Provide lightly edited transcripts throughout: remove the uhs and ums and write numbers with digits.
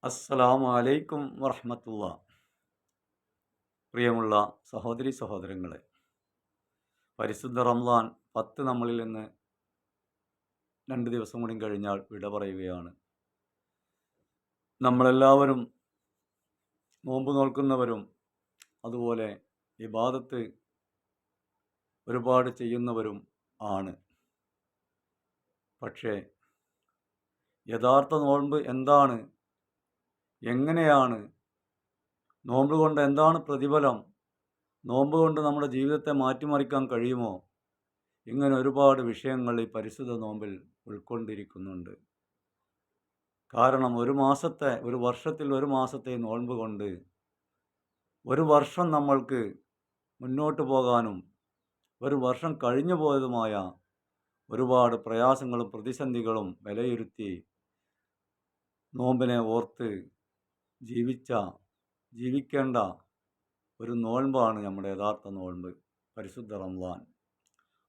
അസ്സലാമു അലൈക്കും വറഹ്മത്തുള്ളാ. പ്രിയമുള്ള സഹോദരി സഹോദരങ്ങളെ, പരിശുദ്ധ റംളാൻ 10 നമ്മളിൽ നിന്ന് 2 ദിവസം കൂടി കഴിഞ്ഞാൽ വിട പറയുകയാണ്. നമ്മളെല്ലാവരും നോമ്പ് നോൽക്കുന്നവരും അതുപോലെ ഇബാദത്ത് ഒരുപാട് ചെയ്യുന്നവരും ആണ്. പക്ഷേ യഥാർത്ഥ നോമ്പ് എന്താണ്, എങ്ങനെയാണ്, നോമ്പ് കൊണ്ട് എന്താണ് പ്രതിഫലം, നോമ്പ് കൊണ്ട് നമ്മുടെ ജീവിതത്തെ മാറ്റിമറിക്കാൻ കഴിയുമോ, ഇങ്ങനെ ഒരുപാട് വിഷയങ്ങൾ ഈ പരിശുദ്ധ നോമ്പിൽ ഉൾക്കൊണ്ടിരിക്കുന്നുണ്ട്. കാരണം ഒരു വർഷത്തിൽ ഒരു മാസത്തെ നോമ്പ് കൊണ്ട് ഒരു വർഷം നമ്മൾക്ക് മുന്നോട്ട് പോകാനും ഒരു വർഷം കഴിഞ്ഞു പോയതുമായ ഒരുപാട് പ്രയാസങ്ങളും പ്രതിസന്ധികളും വിലയിരുത്തി നോമ്പിനെ ഓർത്ത് ജീവിക്കേണ്ട ഒരു നോൻപാണ് നമ്മുടെ യഥാർത്ഥ നോൻപ്, പരിശുദ്ധ റംളാൻ.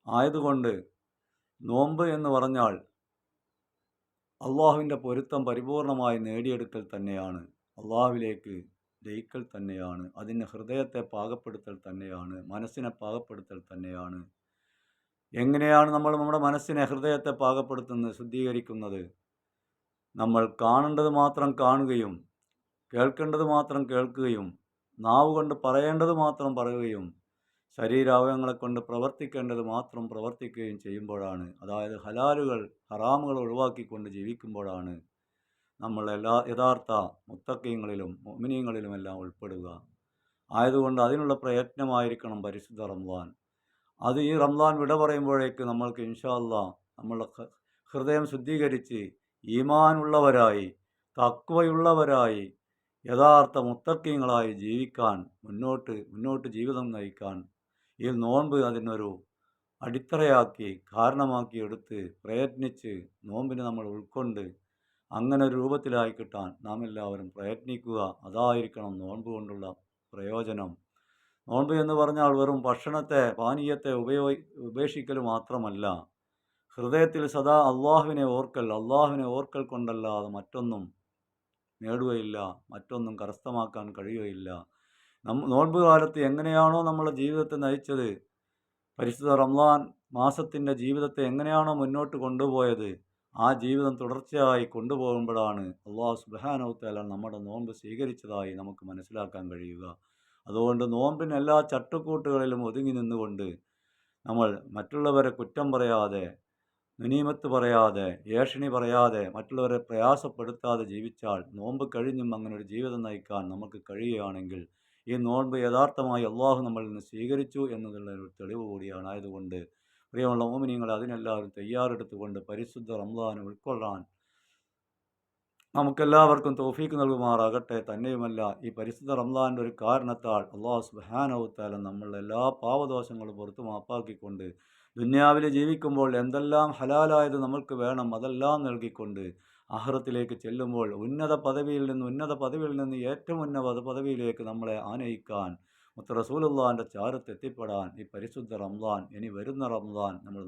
ആയതുകൊണ്ട് നോമ്പ് എന്ന് പറഞ്ഞാൽ അള്ളാഹുവിൻ്റെ പൊരുത്തം പരിപൂർണമായി നേടിയെടുക്കൽ തന്നെയാണ്, അള്ളാഹുവിലേക്ക് ലയിക്കൽ തന്നെയാണ്, അതിന് ഹൃദയത്തെ പാകപ്പെടുത്തൽ തന്നെയാണ്, മനസ്സിനെ പാകപ്പെടുത്തൽ തന്നെയാണ്. എങ്ങനെയാണ് നമ്മൾ നമ്മുടെ മനസ്സിനെ, ഹൃദയത്തെ പാകപ്പെടുത്തുന്നത്, ശുദ്ധീകരിക്കുന്നത്? നമ്മൾ കാണേണ്ടത് മാത്രം കാണുകയും കേൾക്കേണ്ടത് മാത്രം കേൾക്കുകയും നാവ് കൊണ്ട് പറയേണ്ടത് മാത്രം പറയുകയും ശരീരാവയവങ്ങളെ കൊണ്ട് പ്രവർത്തിക്കേണ്ടത് മാത്രം പ്രവർത്തിക്കുകയും ചെയ്യുമ്പോഴാണ്, അതായത് ഹലാലുകൾ ഹറാമുകൾ ഒഴിവാക്കിക്കൊണ്ട് ജീവിക്കുമ്പോഴാണ് നമ്മൾ യഥാർത്ഥ മുത്തഖീങ്ങളിലും മുഅ്മിനീങ്ങളിലുമെല്ലാം ഉൾപ്പെടുക. ആയതുകൊണ്ട് അതിനുള്ള പ്രയത്നമായിരിക്കണം പരിശുദ്ധ റംളാൻ. അത് ഈ റംളാൻ വിട പറയുമ്പോഴേക്ക് നമ്മൾക്ക് ഇൻഷാ അല്ലാഹ് നമ്മളുടെ ഹൃദയം ശുദ്ധീകരിച്ച് ഈമാനുള്ളവരായി, തഖ്വയുള്ളവരായി, യഥാർത്ഥ മുത്തഖീങ്ങളായി ജീവിക്കാൻ, മുന്നോട്ട് ജീവിതം നയിക്കാൻ ഈ നോമ്പ് അതിനൊരു അടിത്തറയാക്കി കാരണമാക്കി എടുത്ത് പ്രയത്നിച്ച് നോമ്പിനെ നമ്മൾ ഉൾക്കൊണ്ട് അങ്ങനെ ഒരു രൂപത്തിലായി കിട്ടാൻ നാം എല്ലാവരും പ്രയത്നിക്കുക. അതായിരിക്കണം നോമ്പ് കൊണ്ടുള്ള പ്രയോജനം. നോമ്പ് എന്ന് പറഞ്ഞാൽ വെറും ഭക്ഷണത്തെ പാനീയത്തെ ഉപേക്ഷിക്കൽ മാത്രമല്ല, ഹൃദയത്തിൽ സദാ അള്ളാഹുവിനെ ഓർക്കൽ കൊണ്ടല്ലാതെ മറ്റൊന്നും നേടുകയില്ല, മറ്റൊന്നും കരസ്ഥമാക്കാൻ കഴിയുകയില്ല. നോമ്പ് കാലത്ത് എങ്ങനെയാണോ നമ്മുടെ ജീവിതത്തെ നയിച്ചത്, പരിശുദ്ധ റംളാൻ മാസത്തിൻ്റെ ജീവിതത്തെ എങ്ങനെയാണോ മുന്നോട്ട് കൊണ്ടുപോയത്, ആ ജീവിതം തുടർച്ചയായി കൊണ്ടുപോകുമ്പോഴാണ് അല്ലാഹു സുബ്ഹാനഹു വതആല നമ്മുടെ നോമ്പ് സ്വീകരിച്ചതായി നമുക്ക് മനസ്സിലാക്കാൻ കഴിയുക. അതുകൊണ്ട് നോമ്പിന് എല്ലാ ചട്ടുക്കൂട്ടുകളിലും ഒതുങ്ങി നിന്നുകൊണ്ട് നമ്മൾ മറ്റുള്ളവരെ കുറ്റം പറയാതെ, ഗനീമത്ത് പറയാതെ, ഏഷണി പറയാതെ, മറ്റുള്ളവരെ പ്രയാസപ്പെടുത്താതെ ജീവിച്ചാൽ നോമ്പ് കഴിഞ്ഞും അങ്ങനെ ഒരു ജീവിതം നയിക്കാൻ നമുക്ക് കഴിയുകയാണെങ്കിൽ ഈ നോമ്പ് യഥാർത്ഥമായി അള്ളാഹു നമ്മളിൽ നിന്ന് സ്വീകരിച്ചു എന്നതുള്ള ഒരു തെളിവ് കൂടിയാണ്. ആയതുകൊണ്ട് പ്രിയമുള്ള മുഅ്മിനീങ്ങൾ, അതിനെല്ലാവരും തയ്യാറെടുത്തുകൊണ്ട് പരിശുദ്ധ റംളാൻ ഉൾക്കൊള്ളാൻ നമുക്കെല്ലാവർക്കും തൗഫീക്ക് നൽകുമാറാകട്ടെ. തന്നെയുമല്ല, ഈ പരിശുദ്ധ റംളാൻ്റെ ഒരു കാരണത്താൽ അല്ലാഹു സുബ്ഹാനഹു വതആല നമ്മളുടെ എല്ലാ പാവദോഷങ്ങളും പുറത്തു മാപ്പാക്കിക്കൊണ്ട് ദുനിയാവിൽ ജീവിക്കുമ്പോൾ എന്തെല്ലാം ഹലാലായത് നമ്മൾക്ക് വേണം അതെല്ലാം നൽകിക്കൊണ്ട് ആഖിറത്തിലേക്ക് ചെല്ലുമ്പോൾ ഉന്നത പദവിയിൽ നിന്ന് ഏറ്റവും ഉന്നത പദവിയിലേക്ക് നമ്മളെ ആനയിക്കാൻ മുത്ത് റസൂലുള്ളാഹിൻ്റെ ചാരത്ത് എത്തിപ്പെടാൻ ഈ പരിശുദ്ധ റംളാൻ, ഇനി വരുന്ന റംളാൻ, നമ്മൾ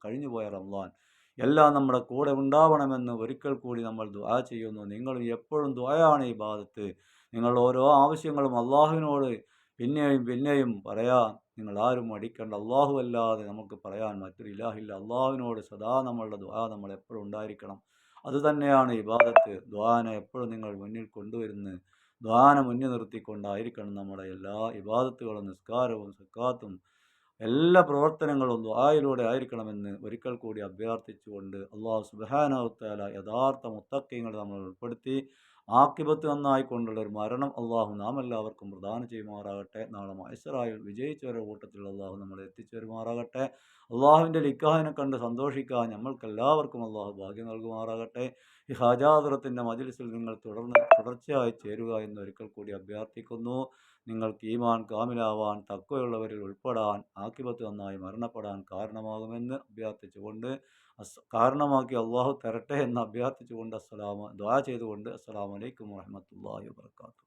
കഴിഞ്ഞുപോയ റംളാൻ എല്ലാം നമ്മുടെ കൂടെ ഉണ്ടാവണമെന്ന് ഒരിക്കൽ കൂടി നമ്മൾ ദുആ ചെയ്യുന്നു. നിങ്ങളും എപ്പോഴും ദുആയാണ് ഈ ഭാഗത്ത്. നിങ്ങളുടെ ഓരോ ആവശ്യങ്ങളും അള്ളാഹുവിനോട് പിന്നെയും പറയാൻ നിങ്ങൾ ആരും മടിക്കേണ്ട. അള്ളാഹു അല്ലാതെ നമുക്ക് പറയാൻ മറ്റൊരു ഇലാഹില്ല. അള്ളാഹുവിനോട് സദാ നമ്മളുടെ ദുആ നമ്മൾ എപ്പോഴും ഉണ്ടായിരിക്കണം. അതുതന്നെയാണ് ഇബാദത്ത്. ദുആനെ എപ്പോഴും നിങ്ങൾ മുന്നിൽ കൊണ്ടുവരുന്നത്, ദുആനെ മുന്നിൽ നിർത്തിക്കൊണ്ടായിരിക്കണം നമ്മുടെ എല്ലാ ഇബാദത്തുകളും, നിസ്കാരവും സക്കാത്തും എല്ലാ പ്രവർത്തനങ്ങളും ദുആയിലൂടെ ആയിരിക്കണമെന്ന് ഒരിക്കൽ കൂടി അഭ്യർത്ഥിച്ചുകൊണ്ട് അല്ലാഹു സുബ്ഹാനഹു വതആല യഥാർത്ഥ മുത്തഖീങ്ങളെ നമ്മൾ ഉൾപ്പെടുത്തി ആഖിബത്ത് നന്നായിക്കൊണ്ടുള്ള ഒരു മരണം അള്ളാഹു നാം എല്ലാവർക്കും പ്രദാനം ചെയ്യുമാറാകട്ടെ. നാളെ മഹ്ശറായിൽ വിജയിച്ചവരുടെ കൂട്ടത്തിൽ അള്ളാഹു നമ്മളെ എത്തിച്ചേരുമാറാകട്ടെ. അള്ളാഹുവിൻ്റെ നിക്കാഹിനെ കണ്ട് സന്തോഷിക്കാൻ നമ്മൾക്കെല്ലാവർക്കും അള്ളാഹു ഭാഗ്യം നൽകുമാറാകട്ടെ. ഈ ഹാജാതുറത്തിൻ്റെ മജ്ലിസിൽ നിങ്ങൾ തുടർച്ചയായി ചേരുക എന്ന് ഒരിക്കൽ കൂടി അഭ്യർത്ഥിക്കുന്നു. നിങ്ങൾക്ക് ഈമാൻ കാമിലാവാൻ, തഖ്വയുള്ളവരിൽ ഉൾപ്പെടാൻ, ആഖിബത്ത് നന്നായി മരണപ്പെടാൻ കാരണമാകുമെന്ന് അഭ്യർത്ഥിച്ചുകൊണ്ട് കാരണമാക്കി അള്ളാഹു തരട്ടെ എന്ന് അഭ്യർത്ഥിച്ചുകൊണ്ട് ദുആ ചെയ്തുകൊണ്ട് അസ്സലാമു അലൈക്കും വറഹ്മത്തുള്ളാഹി വബറകാതുഹു.